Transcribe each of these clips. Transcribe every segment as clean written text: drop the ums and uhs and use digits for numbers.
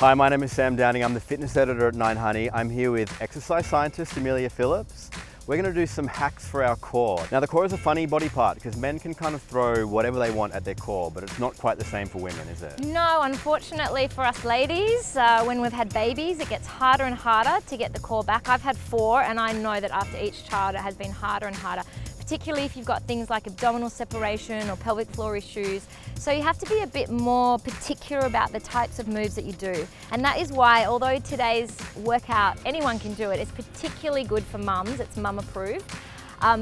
Hi, my name is Sam Downing. I'm the fitness editor at 9Honey. I'm here with exercise scientist Amelia Phillips. We're going to do some hacks for our core. Now, the core is a funny body part because men can kind of throw whatever they want at their core, but it's not quite the same for women, is it? No, unfortunately for us ladies, when we've had babies, it gets harder and harder to get the core back. I've had 4 and I know that after each child it has been harder and harder, particularly if you've got things like abdominal separation or pelvic floor issues. So you have to be a bit more particular about the types of moves that you do. And that is why, although today's workout, anyone can do it, it's particularly good for mums, it's mum approved.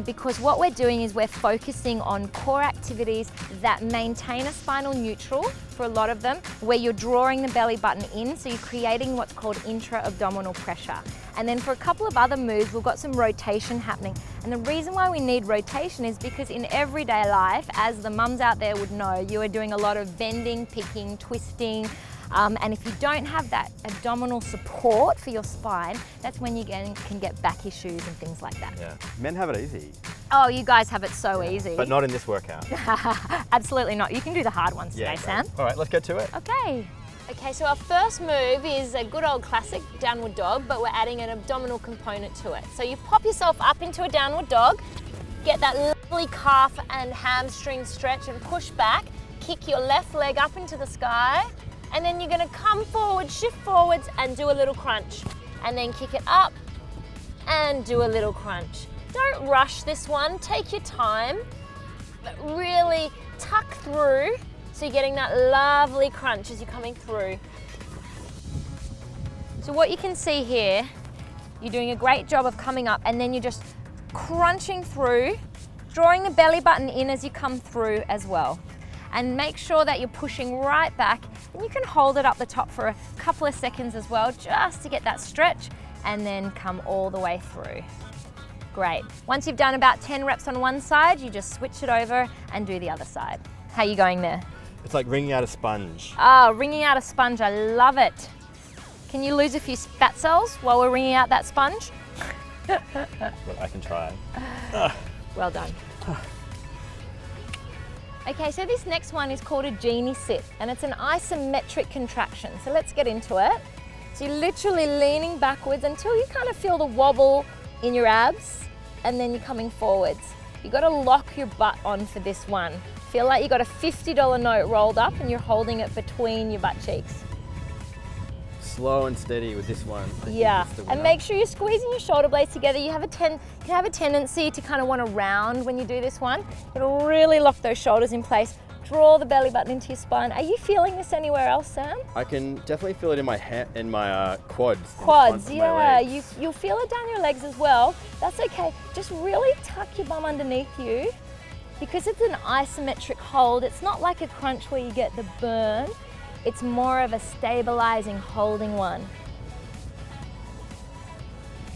Because what we're doing is we're focusing on core activities that maintain a spinal neutral for a lot of them, where you're drawing the belly button in, so you're creating what's called intra-abdominal pressure. And then for a couple of other moves, we've got some rotation happening. And the reason why we need rotation is because in everyday life, as the mums out there would know, you are doing a lot of bending, picking, twisting, and if you don't have that abdominal support for your spine, that's when you can get back issues and things like that. Yeah. Men have it easy. Oh, you guys have it so easy. But not in this workout. Absolutely not. You can do the hard ones today, Sam. All right, let's get to it. Okay. Okay, so our first move is a good old classic downward dog, but we're adding an abdominal component to it. So you pop yourself up into a downward dog, get that lovely calf and hamstring stretch and push back, kick your left leg up into the sky, and then you're gonna come forward, shift forwards and do a little crunch. And then kick it up and do a little crunch. Don't rush this one, take your time, but really tuck through so you're getting that lovely crunch as you're coming through. So what you can see here, you're doing a great job of coming up and then you're just crunching through, drawing the belly button in as you come through as well. And make sure that you're pushing right back, and you can hold it up the top for a couple of seconds as well, just to get that stretch, and then come all the way through. Great. Once you've done about 10 reps on one side, you just switch it over and do the other side. How are you going there? It's like wringing out a sponge. Oh, wringing out a sponge, I love it. Can you lose a few fat cells while we're wringing out that sponge? Well, I can try. Well done. Okay, so this next one is called a Genie sit, and it's an isometric contraction. So let's get into it. So you're literally leaning backwards until you kind of feel the wobble in your abs, and then you're coming forwards. You've got to lock your butt on for this one. Feel like you've got a $50 note rolled up and you're holding it between your butt cheeks. Slow and steady with this one. Yeah, and make sure you're squeezing your shoulder blades together. You have a tendency to kind of want to round when you do this one. It'll really lock those shoulders in place. Draw the belly button into your spine. Are you feeling this anywhere else, Sam? I can definitely feel it in my quads. Quads, yeah. You'll feel it down your legs as well. That's okay. Just really tuck your bum underneath you. Because it's an isometric hold, it's not like a crunch where you get the burn. It's more of a stabilizing, holding one.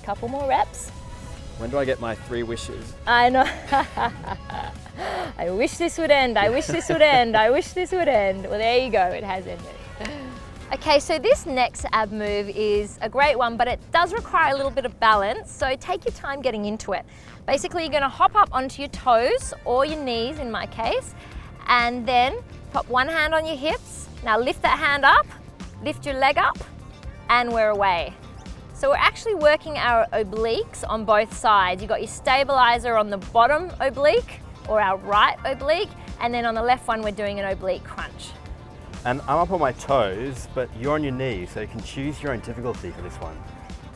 Couple more reps. When do I get my 3 wishes? I know. I wish this would end. I wish this would end. I wish this would end. Well, there you go. It has ended. Okay, so this next ab move is a great one, but it does require a little bit of balance. So take your time getting into it. Basically, you're going to hop up onto your toes or your knees in my case, and then pop one hand on your hips. Now lift that hand up, lift your leg up, and we're away. So we're actually working our obliques on both sides. You've got your stabilizer on the bottom oblique or our right oblique, and then on the left one, we're doing an oblique crunch. And I'm up on my toes, but you're on your knees, so you can choose your own difficulty for this one.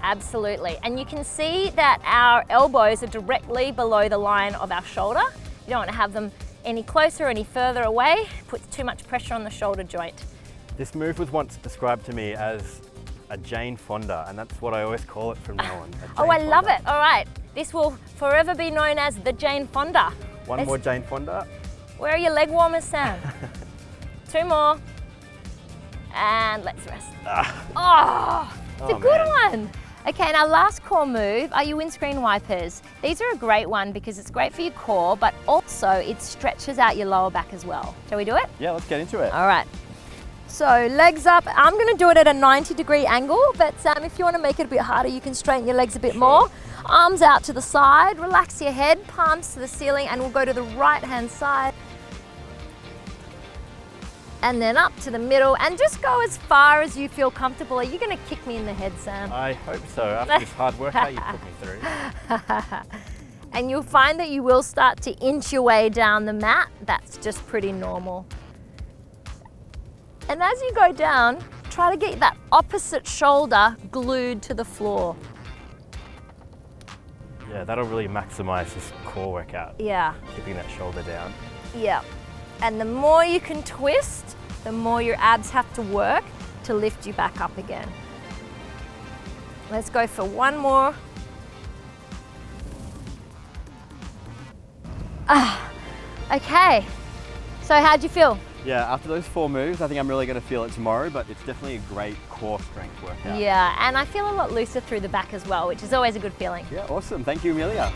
Absolutely. And you can see that our elbows are directly below the line of our shoulder. You don't want to have them any closer or any further away. Puts too much pressure on the shoulder joint. This move was once described to me as a Jane Fonda, and that's what I always call it from now on. Oh, I love it. All right. This will forever be known as the Jane Fonda. One more Jane Fonda. Where are your leg warmers, Sam? 2 more. And let's rest. It's a good one. Okay, and our last core move are your windscreen wipers. These are a great one because it's great for your core, but also it stretches out your lower back as well. Shall we do it? Yeah, let's get into it. All right. So legs up. I'm going to do it at a 90-degree angle, but Sam, if you want to make it a bit harder, you can straighten your legs a bit more. Arms out to the side, relax your head, palms to the ceiling, and we'll go to the right-hand side. And then up to the middle, and just go as far as you feel comfortable. Are you going to kick me in the head, Sam? I hope so, after this hard workout you put me through. And you'll find that you will start to inch your way down the mat. That's just pretty normal. And as you go down, try to get that opposite shoulder glued to the floor. Yeah, that'll really maximize this core workout. Yeah. Keeping that shoulder down. Yeah. And the more you can twist, the more your abs have to work to lift you back up again. Let's go for one more. Okay. So how'd you feel? Yeah, after those 4 moves, I think I'm really going to feel it tomorrow, but it's definitely a great core strength workout. Yeah, and I feel a lot looser through the back as well, which is always a good feeling. Yeah, awesome. Thank you, Amelia.